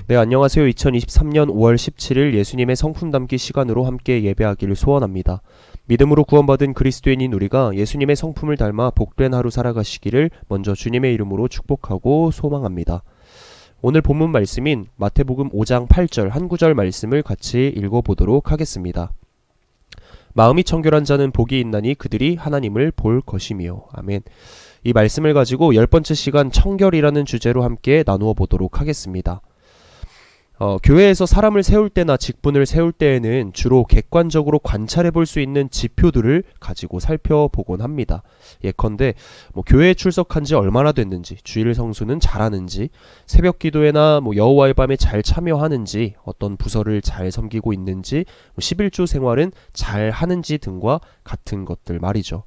네, 안녕하세요. 2023년 5월 17일 예수님의 성품 담기 시간으로 함께 예배하기를 소원합니다. 믿음으로 구원받은 그리스도인인 우리가 예수님의 성품을 닮아 복된 하루 살아가시기를 먼저 주님의 이름으로 축복하고 소망합니다. 오늘 본문 말씀인 마태복음 5장 8절 한 구절 말씀을 같이 읽어보도록 하겠습니다. 마음이 청결한 자는 복이 있나니 그들이 하나님을 볼 것이며. 아멘. 이 말씀을 가지고 10번째 시간 청결이라는 주제로 함께 나누어 보도록 하겠습니다. 교회에서 사람을 세울 때나 직분을 세울 때에는 주로 객관적으로 관찰해 볼 수 있는 지표들을 가지고 살펴보곤 합니다. 예컨대 교회에 출석한 지 얼마나 됐는지, 주일 성수는 잘하는지, 새벽 기도회나 여호와의 밤에 잘 참여하는지, 어떤 부서를 잘 섬기고 있는지, 11조 생활은 잘 하는지 등과 같은 것들 말이죠.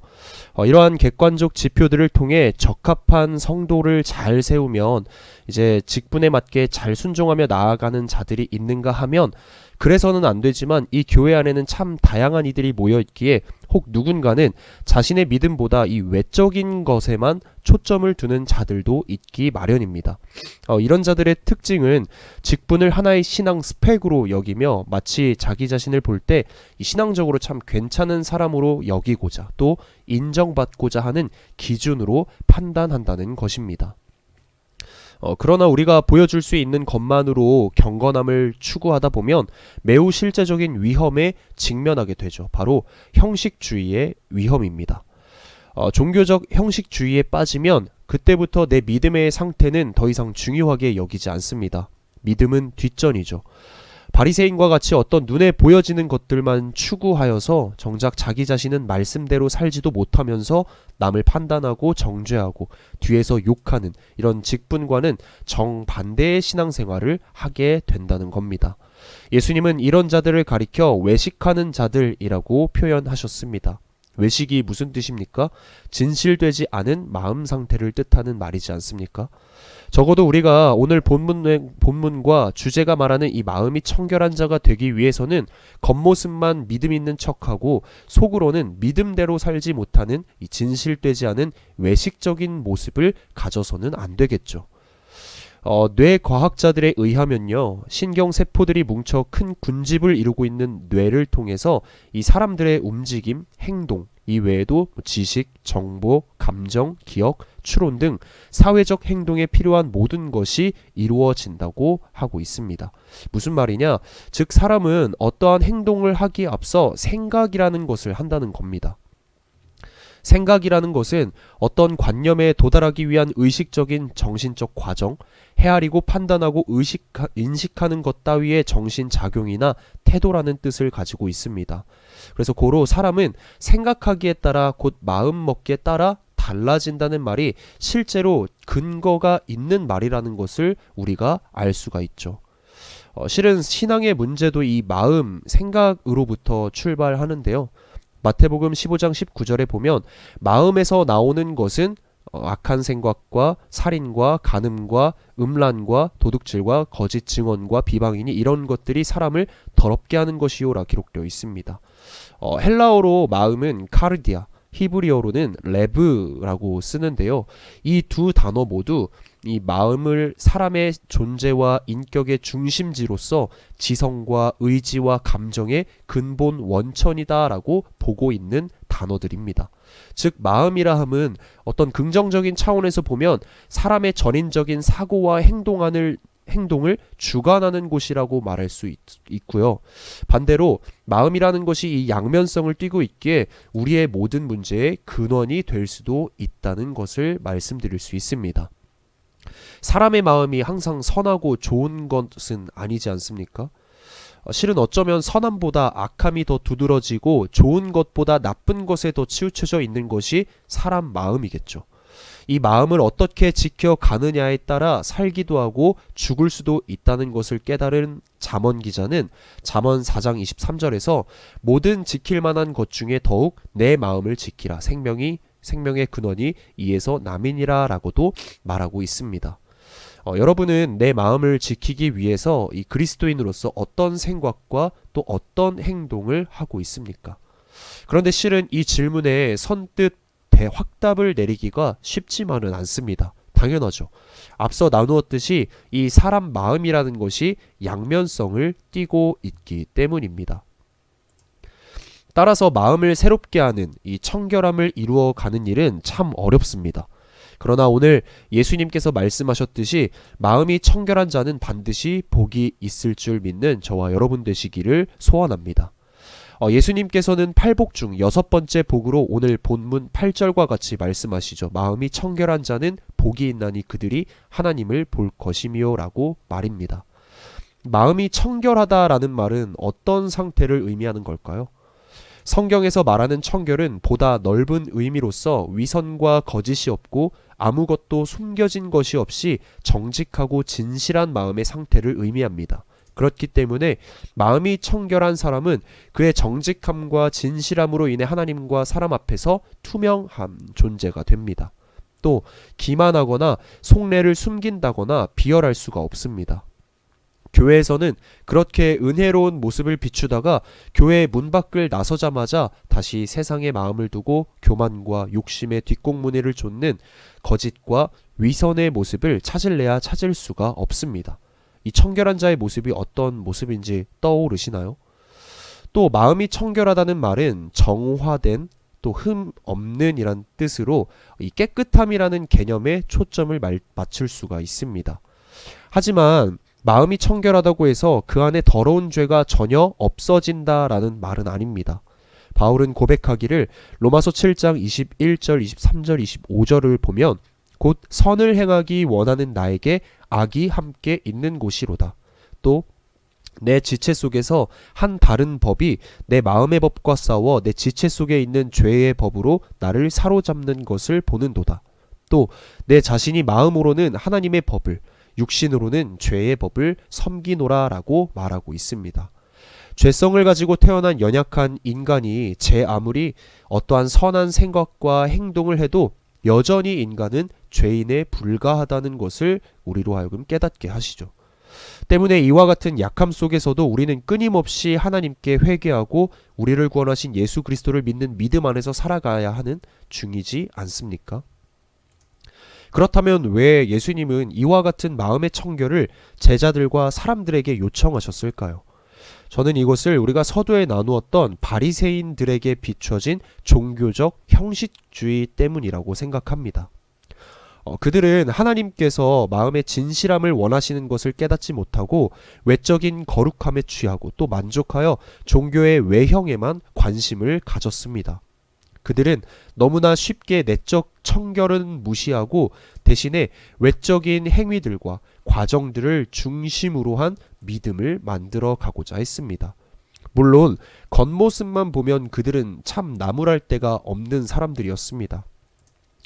이러한 객관적 지표들을 통해 적합한 성도를 잘 세우면 이제 직분에 맞게 잘 순종하며 나아가는 자들이 있는가 하면 그래서는 안 되지만 이 교회 안에는 참 다양한 이들이 모여 있기에 혹 누군가는 자신의 믿음보다 이 외적인 것에만 초점을 두는 자들도 있기 마련입니다. 이런 자들의 특징은 직분을 하나의 신앙 스펙으로 여기며 마치 자기 자신을 볼 때 신앙적으로 참 괜찮은 사람으로 여기고자 또 인정받고자 하는 기준으로 판단한다는 것입니다. 그러나 우리가 보여줄 수 있는 것만으로 경건함을 추구하다 보면 매우 실제적인 위험에 직면하게 되죠. 바로 형식주의의 위험입니다. 종교적 형식주의에 빠지면 그때부터 내 믿음의 상태는 더 이상 중요하게 여기지 않습니다. 믿음은 뒷전이죠. 바리새인과 같이 어떤 눈에 보여지는 것들만 추구하여서 정작 자기 자신은 말씀대로 살지도 못하면서 남을 판단하고 정죄하고 뒤에서 욕하는 이런 직분과는 정반대의 신앙생활을 하게 된다는 겁니다. 예수님은 이런 자들을 가리켜 외식하는 자들이라고 표현하셨습니다. 외식이 무슨 뜻입니까? 진실되지 않은 마음 상태를 뜻하는 말이지 않습니까? 적어도 우리가 오늘 본문과 주제가 말하는 이 마음이 청결한 자가 되기 위해서는 겉모습만 믿음 있는 척하고 속으로는 믿음대로 살지 못하는 이 진실되지 않은 외식적인 모습을 가져서는 안 되겠죠. 뇌과학자들에 의하면요, 신경세포들이 뭉쳐 큰 군집을 이루고 있는 뇌를 통해서 이 사람들의 움직임, 행동, 이 외에도 지식, 정보, 감정, 기억, 추론 등 사회적 행동에 필요한 모든 것이 이루어진다고 하고 있습니다. 무슨 말이냐? 즉 사람은 어떠한 행동을 하기에 앞서 생각이라는 것을 한다는 겁니다. 생각이라는 것은 어떤 관념에 도달하기 위한 의식적인 정신적 과정, 헤아리고 판단하고 인식하는 것 따위의 정신작용이나 태도라는 뜻을 가지고 있습니다. 그래서 고로 사람은 생각하기에 따라 곧 마음먹기에 따라 달라진다는 말이 실제로 근거가 있는 말이라는 것을 우리가 알 수가 있죠. 실은 신앙의 문제도 이 마음, 생각으로부터 출발하는데요. 마태복음 15장 19절에 보면 마음에서 나오는 것은 악한 생각과 살인과 간음과 음란과 도둑질과 거짓 증언과 비방이니 이런 것들이 사람을 더럽게 하는 것이요라 기록되어 있습니다. 헬라어로 마음은 카르디아, 히브리어로는 레브라고 쓰는데요. 이 두 단어 모두 이 마음을 사람의 존재와 인격의 중심지로서 지성과 의지와 감정의 근본 원천이다라고 보고 있는 단어들입니다. 즉 마음이라 함은 어떤 긍정적인 차원에서 보면 사람의 전인적인 사고와 행동을 주관하는 곳이라고 말할 수 있고요. 반대로 마음이라는 것이 이 양면성을 띠고 있기에 우리의 모든 문제의 근원이 될 수도 있다는 것을 말씀드릴 수 있습니다. 사람의 마음이 항상 선하고 좋은 것은 아니지 않습니까? 실은 어쩌면 선함보다 악함이 더 두드러지고 좋은 것보다 나쁜 것에 더 치우쳐져 있는 것이 사람 마음이겠죠. 이 마음을 어떻게 지켜가느냐에 따라 살기도 하고 죽을 수도 있다는 것을 깨달은 잠언 기자는 잠언 4장 23절에서 모든 지킬 만한 것 중에 더욱 내 마음을 지키라. 생명의 근원이 이에서 남이니라 라고도 말하고 있습니다. 여러분은 내 마음을 지키기 위해서 이 그리스도인으로서 어떤 생각과 또 어떤 행동을 하고 있습니까? 그런데 실은 이 질문에 선뜻 확답을 내리기가 쉽지만은 않습니다. 당연하죠. 앞서 나누었듯이 이 사람 마음이라는 것이 양면성을 띠고 있기 때문입니다. 따라서 마음을 새롭게 하는 이 청결함을 이루어가는 일은 참 어렵습니다. 그러나 오늘 예수님께서 말씀하셨듯이 마음이 청결한 자는 반드시 복이 있을 줄 믿는 저와 여러분 되시기를 소원합니다. 예수님께서는 팔복 중 6번째 복으로 오늘 본문 8절과 같이 말씀하시죠. 마음이 청결한 자는 복이 있나니 그들이 하나님을 볼 것이며 라고 말입니다. 마음이 청결하다라는 말은 어떤 상태를 의미하는 걸까요? 성경에서 말하는 청결은 보다 넓은 의미로서 위선과 거짓이 없고 아무것도 숨겨진 것이 없이 정직하고 진실한 마음의 상태를 의미합니다. 그렇기 때문에 마음이 청결한 사람은 그의 정직함과 진실함으로 인해 하나님과 사람 앞에서 투명한 존재가 됩니다. 또 기만하거나 속내를 숨긴다거나 비열할 수가 없습니다. 교회에서는 그렇게 은혜로운 모습을 비추다가 교회 문 밖을 나서자마자 다시 세상에 마음을 두고 교만과 욕심의 뒷공무니를 좇는 거짓과 위선의 모습을 찾을래야 찾을 수가 없습니다. 이 청결한 자의 모습이 어떤 모습인지 떠오르시나요? 또 마음이 청결하다는 말은 정화된 또 흠 없는 이란 뜻으로 이 깨끗함이라는 개념에 초점을 맞출 수가 있습니다. 하지만 마음이 청결하다고 해서 그 안에 더러운 죄가 전혀 없어진다라는 말은 아닙니다. 바울은 고백하기를 로마서 7장 21절, 23절, 25절을 보면 곧 선을 행하기 원하는 나에게 악이 함께 있는 곳이로다. 또 내 지체 속에서 한 다른 법이 내 마음의 법과 싸워 내 지체 속에 있는 죄의 법으로 나를 사로잡는 것을 보는도다. 또 내 자신이 마음으로는 하나님의 법을 육신으로는 죄의 법을 섬기노라 라고 말하고 있습니다. 죄성을 가지고 태어난 연약한 인간이 제 아무리 어떠한 선한 생각과 행동을 해도 여전히 인간은 죄인에 불과하다는 것을 우리로 하여금 깨닫게 하시죠. 때문에 이와 같은 약함 속에서도 우리는 끊임없이 하나님께 회개하고 우리를 구원하신 예수 그리스도를 믿는 믿음 안에서 살아가야 하는 중이지 않습니까? 그렇다면 왜 예수님은 이와 같은 마음의 청결을 제자들과 사람들에게 요청하셨을까요? 저는 이것을 우리가 서두에 나누었던 바리새인들에게 비춰진 종교적 형식주의 때문이라고 생각합니다. 그들은 하나님께서 마음의 진실함을 원하시는 것을 깨닫지 못하고 외적인 거룩함에 취하고 또 만족하여 종교의 외형에만 관심을 가졌습니다. 그들은 너무나 쉽게 내적 청결은 무시하고 대신에 외적인 행위들과 과정들을 중심으로 한 믿음을 만들어 가고자 했습니다. 물론 겉모습만 보면 그들은 참 나무랄 데가 없는 사람들이었습니다.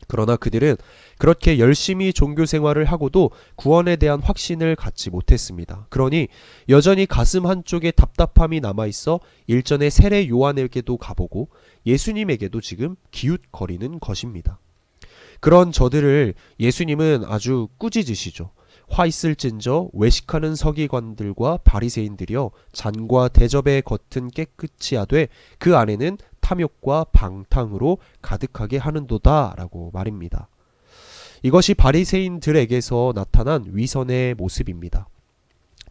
그러나 그들은 그렇게 열심히 종교 생활을 하고도 구원에 대한 확신을 갖지 못했습니다. 그러니 여전히 가슴 한쪽에 답답함이 남아있어 일전에 세례 요한에게도 가보고 예수님에게도 지금 기웃거리는 것입니다. 그런 저들을 예수님은 아주 꾸짖으시죠. 화 있을진저 외식하는 서기관들과 바리새인들이여 잔과 대접의 겉은 깨끗이 하되 그 안에는 탐욕과 방탕으로 가득하게 하는도다 라고 말입니다. 이것이 바리새인들에게서 나타난 위선의 모습입니다.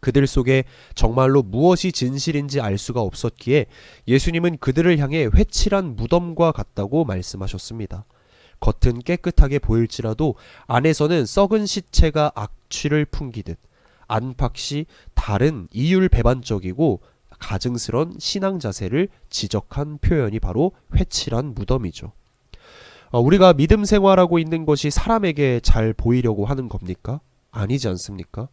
그들 속에 정말로 무엇이 진실인지 알 수가 없었기에 예수님은 그들을 향해 회칠한 무덤과 같다고 말씀하셨습니다. 겉은 깨끗하게 보일지라도 안에서는 썩은 시체가 악취를 풍기듯 안팎이 다른 이율배반적이고 가증스런 신앙 자세를 지적한 표현이 바로 회칠한 무덤이죠. 우리가 믿음 생활하고 있는 것이 사람에게 잘 보이려고 하는 겁니까? 아니지 않습니까?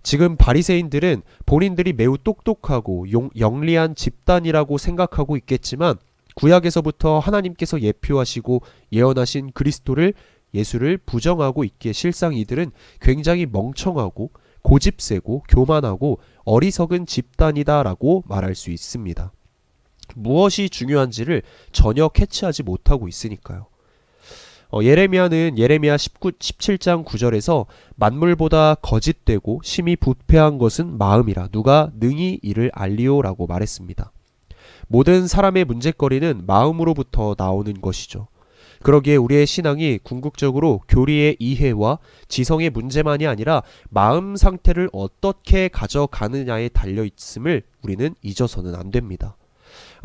지금 바리새인들은 본인들이 매우 똑똑하고 영리한 집단이라고 생각하고 있겠지만 구약에서부터 하나님께서 예표하시고 예언하신 그리스도를 예수를 부정하고 있기에 실상 이들은 굉장히 멍청하고 고집세고 교만하고 어리석은 집단이다라고 말할 수 있습니다. 무엇이 중요한지를 전혀 캐치하지 못하고 있으니까요. 예레미야는 예레미야 17장 9절에서 만물보다 거짓되고 심히 부패한 것은 마음이라 누가 능히 이를 알리오라고 말했습니다. 모든 사람의 문제거리는 마음으로부터 나오는 것이죠. 그러기에 우리의 신앙이 궁극적으로 교리의 이해와 지성의 문제만이 아니라 마음 상태를 어떻게 가져가느냐에 달려 있음을 우리는 잊어서는 안 됩니다.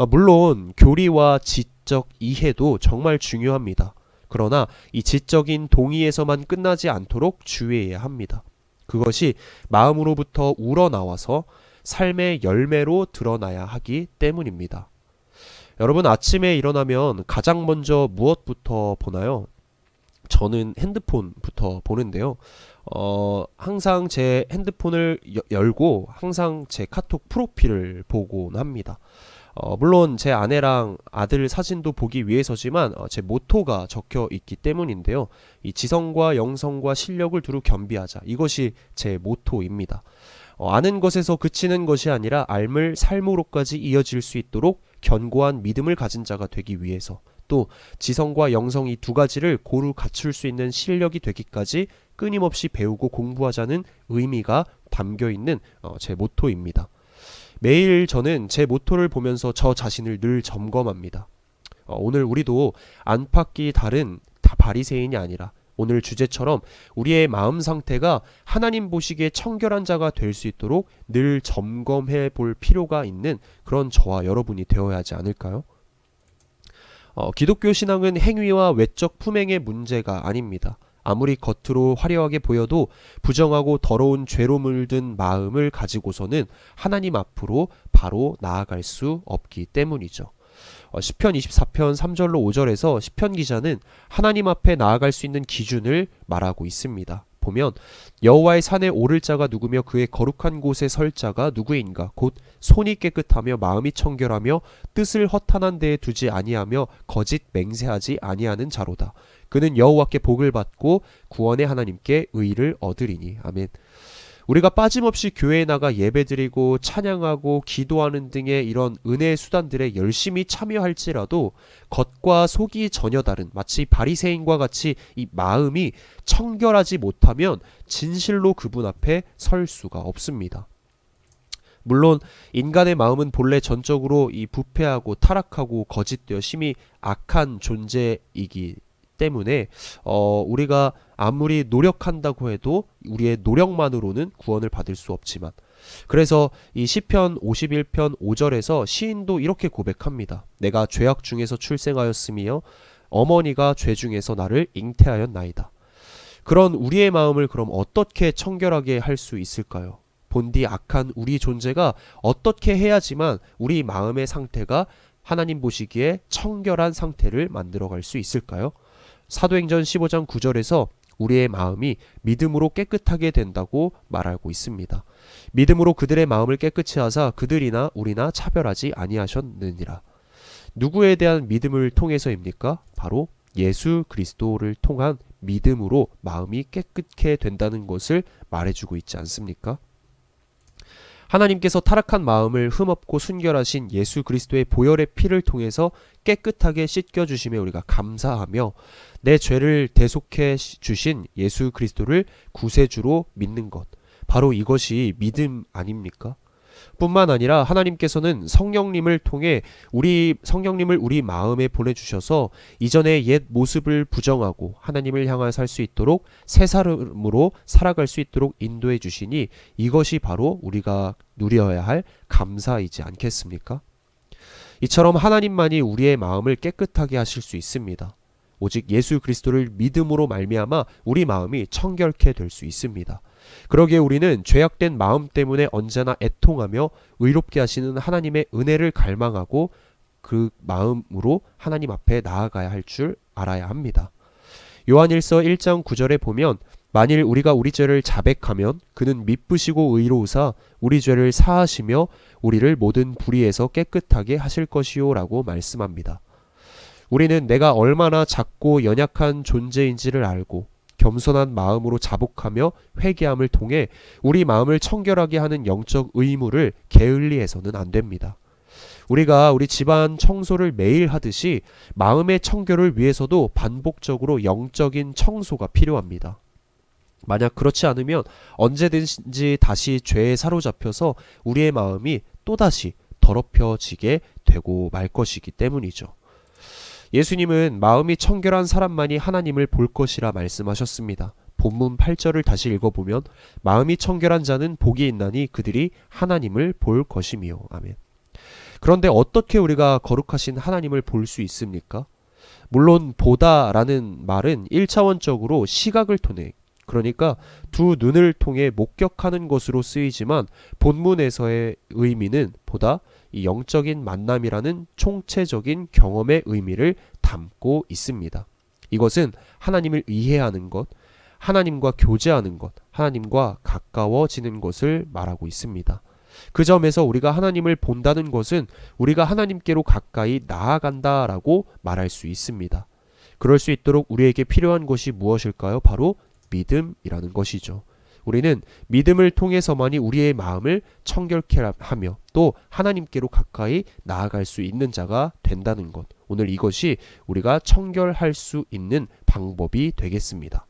물론 교리와 지적 이해도 정말 중요합니다. 그러나 이 지적인 동의에서만 끝나지 않도록 주의해야 합니다. 그것이 마음으로부터 우러나와서 삶의 열매로 드러나야 하기 때문입니다. 여러분, 아침에 일어나면 가장 먼저 무엇부터 보나요? 저는 핸드폰부터 보는데요. 항상 제 핸드폰을 열고 항상 제 카톡 프로필을 보곤 합니다. 물론 제 아내랑 아들 사진도 보기 위해서지만 제 모토가 적혀 있기 때문인데요. 이 지성과 영성과 실력을 두루 겸비하자. 이것이 제 모토입니다. 아는 것에서 그치는 것이 아니라 알물 삶으로까지 이어질 수 있도록 견고한 믿음을 가진 자가 되기 위해서, 또 지성과 영성 이 두 가지를 고루 갖출 수 있는 실력이 되기까지 끊임없이 배우고 공부하자는 의미가 담겨 있는 제 모토입니다. 매일 저는 제 모토를 보면서 저 자신을 늘 점검합니다. 오늘 우리도 안팎이 다른 바리새인이 아니라 오늘 주제처럼 우리의 마음 상태가 하나님 보시기에 청결한 자가 될 수 있도록 늘 점검해 볼 필요가 있는 그런 저와 여러분이 되어야 하지 않을까요? 기독교 신앙은 행위와 외적 품행의 문제가 아닙니다. 아무리 겉으로 화려하게 보여도 부정하고 더러운 죄로 물든 마음을 가지고서는 하나님 앞으로 바로 나아갈 수 없기 때문이죠. 시편 24편 3절로 5절에서 시편 기자는 하나님 앞에 나아갈 수 있는 기준을 말하고 있습니다. 보면 여호와의 산에 오를 자가 누구며 그의 거룩한 곳에 설 자가 누구인가? 곧 손이 깨끗하며 마음이 청결하며 뜻을 허탄한 데에 두지 아니하며 거짓 맹세하지 아니하는 자로다. 그는 여호와께 복을 받고 구원의 하나님께 의를 얻으리니. 아멘. 우리가 빠짐없이 교회에 나가 예배드리고 찬양하고 기도하는 등의 이런 은혜의 수단들에 열심히 참여할지라도 겉과 속이 전혀 다른 마치 바리새인과 같이 이 마음이 청결하지 못하면 진실로 그분 앞에 설 수가 없습니다. 물론 인간의 마음은 본래 전적으로 이 부패하고 타락하고 거짓되어 심히 악한 존재이기 때문에 우리가 아무리 노력한다고 해도 우리의 노력만으로는 구원을 받을 수 없지만, 그래서 이 시편 51편 5절에서 시인도 이렇게 고백합니다. 내가 죄악 중에서 출생하였으며 어머니가 죄 중에서 나를 잉태하였나이다. 그런 우리의 마음을 그럼 어떻게 청결하게 할 수 있을까요? 본디 악한 우리 존재가 어떻게 해야지만 우리 마음의 상태가 하나님 보시기에 청결한 상태를 만들어갈 수 있을까요? 사도행전 15장 9절에서 우리의 마음이 믿음으로 깨끗하게 된다고 말하고 있습니다. 믿음으로 그들의 마음을 깨끗이 하사 그들이나 우리나 차별하지 아니하셨느니라. 누구에 대한 믿음을 통해서입니까? 바로 예수 그리스도를 통한 믿음으로 마음이 깨끗게 된다는 것을 말해주고 있지 않습니까? 하나님께서 타락한 마음을 흠없고 순결하신 예수 그리스도의 보혈의 피를 통해서 깨끗하게 씻겨주심에 우리가 감사하며 내 죄를 대속해 주신 예수 그리스도를 구세주로 믿는 것, 바로 이것이 믿음 아닙니까? 뿐만 아니라 하나님께서는 성령님을 통해 성령님을 우리 마음에 보내주셔서 이전의 옛 모습을 부정하고 하나님을 향하여 살 수 있도록 새 사람으로 살아갈 수 있도록 인도해 주시니 이것이 바로 우리가 누려야 할 감사이지 않겠습니까? 이처럼 하나님만이 우리의 마음을 깨끗하게 하실 수 있습니다. 오직 예수 그리스도를 믿음으로 말미암아 우리 마음이 청결케 될 수 있습니다. 그러기에 우리는 죄악된 마음 때문에 언제나 애통하며 의롭게 하시는 하나님의 은혜를 갈망하고 그 마음으로 하나님 앞에 나아가야 할 줄 알아야 합니다. 요한일서 1장 9절에 보면 만일 우리가 우리 죄를 자백하면 그는 미쁘시고 의로우사 우리 죄를 사하시며 우리를 모든 불의에서 깨끗하게 하실 것이요 라고 말씀합니다. 우리는 내가 얼마나 작고 연약한 존재인지를 알고 겸손한 마음으로 자복하며 회개함을 통해 우리 마음을 청결하게 하는 영적 의무를 게을리해서는 안 됩니다. 우리가 우리 집안 청소를 매일 하듯이 마음의 청결을 위해서도 반복적으로 영적인 청소가 필요합니다. 만약 그렇지 않으면 언제든지 다시 죄에 사로잡혀서 우리의 마음이 또다시 더럽혀지게 되고 말 것이기 때문이죠. 예수님은 마음이 청결한 사람만이 하나님을 볼 것이라 말씀하셨습니다. 본문 8절을 다시 읽어보면 마음이 청결한 자는 복이 있나니 그들이 하나님을 볼 것이며. 아멘. 그런데 어떻게 우리가 거룩하신 하나님을 볼 수 있습니까? 물론 보다라는 말은 1차원적으로 시각을 통해, 그러니까 두 눈을 통해 목격하는 것으로 쓰이지만 본문에서의 의미는 보다 이 영적인 만남이라는 총체적인 경험의 의미를 담고 있습니다. 이것은 하나님을 이해하는 것, 하나님과 교제하는 것, 하나님과 가까워지는 것을 말하고 있습니다. 그 점에서 우리가 하나님을 본다는 것은 우리가 하나님께로 가까이 나아간다라고 말할 수 있습니다. 그럴 수 있도록 우리에게 필요한 것이 무엇일까요? 바로 믿음이라는 것이죠. 우리는 믿음을 통해서만이 우리의 마음을 청결케 하며 또 하나님께로 가까이 나아갈 수 있는 자가 된다는 것. 오늘 이것이 우리가 청결할 수 있는 방법이 되겠습니다.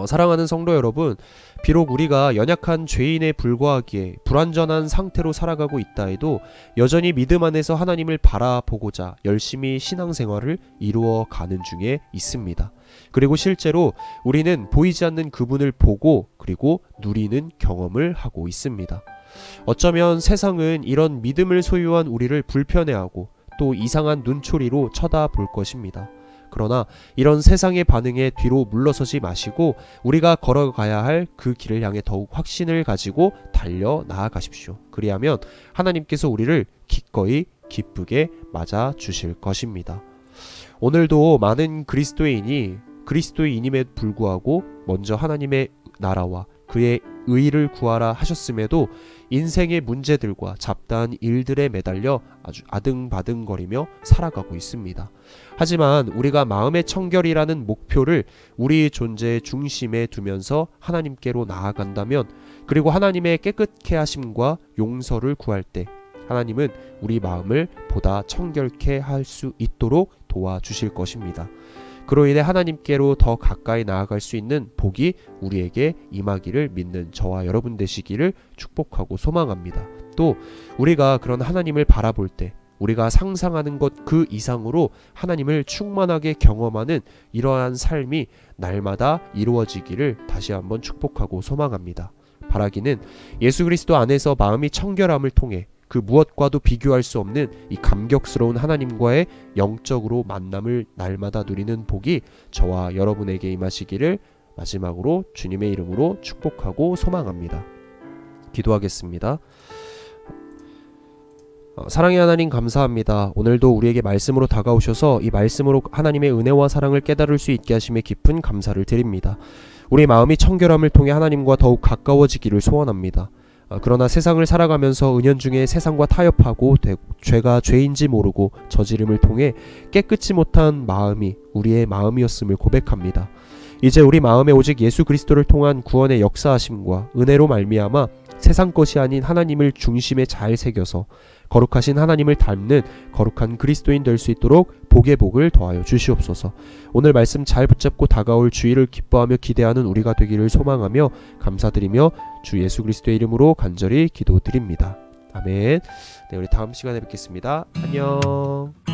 사랑하는 성도 여러분, 비록 우리가 연약한 죄인에 불과하기에 불완전한 상태로 살아가고 있다 해도 여전히 믿음 안에서 하나님을 바라보고자 열심히 신앙생활을 이루어 가는 중에 있습니다. 그리고 실제로 우리는 보이지 않는 그분을 보고 그리고 누리는 경험을 하고 있습니다. 어쩌면 세상은 이런 믿음을 소유한 우리를 불편해하고 또 이상한 눈초리로 쳐다볼 것입니다. 그러나 이런 세상의 반응에 뒤로 물러서지 마시고 우리가 걸어가야 할 그 길을 향해 더욱 확신을 가지고 달려 나아가십시오. 그리하면 하나님께서 우리를 기꺼이 기쁘게 맞아 주실 것입니다. 오늘도 많은 그리스도인임에 불구하고 먼저 하나님의 나라와 그의 의를 구하라 하셨음에도 인생의 문제들과 잡다한 일들에 매달려 아주 아등바등거리며 살아가고 있습니다. 하지만 우리가 마음의 청결이라는 목표를 우리 존재의 중심에 두면서 하나님께로 나아간다면, 그리고 하나님의 깨끗케 하심과 용서를 구할 때 하나님은 우리 마음을 보다 청결케 할 수 있도록 도와주실 것입니다. 그로 인해 하나님께로 더 가까이 나아갈 수 있는 복이 우리에게 임하기를 믿는 저와 여러분 되시기를 축복하고 소망합니다. 또 우리가 그런 하나님을 바라볼 때 우리가 상상하는 것 그 이상으로 하나님을 충만하게 경험하는 이러한 삶이 날마다 이루어지기를 다시 한번 축복하고 소망합니다. 바라기는 예수 그리스도 안에서 마음이 청결함을 통해 그 무엇과도 비교할 수 없는 이 감격스러운 하나님과의 영적으로 만남을 날마다 누리는 복이 저와 여러분에게 임하시기를 마지막으로 주님의 이름으로 축복하고 소망합니다. 기도하겠습니다. 사랑의 하나님 감사합니다. 오늘도 우리에게 말씀으로 다가오셔서 이 말씀으로 하나님의 은혜와 사랑을 깨달을 수 있게 하심에 깊은 감사를 드립니다. 우리 마음이 청결함을 통해 하나님과 더욱 가까워지기를 소원합니다. 그러나 세상을 살아가면서 은연중에 세상과 타협하고 죄가 죄인지 모르고 저지름을 통해 깨끗이 못한 마음이 우리의 마음이었음을 고백합니다. 이제 우리 마음에 오직 예수 그리스도를 통한 구원의 역사하심과 은혜로 말미암아 세상 것이 아닌 하나님을 중심에 잘 새겨서 거룩하신 하나님을 닮는 거룩한 그리스도인 될 수 있도록 복의 복을 더하여 주시옵소서. 오늘 말씀 잘 붙잡고 다가올 주일을 기뻐하며 기대하는 우리가 되기를 소망하며 감사드리며 주 예수 그리스도의 이름으로 간절히 기도드립니다. 아멘. 네, 우리 다음 시간에 뵙겠습니다. 안녕.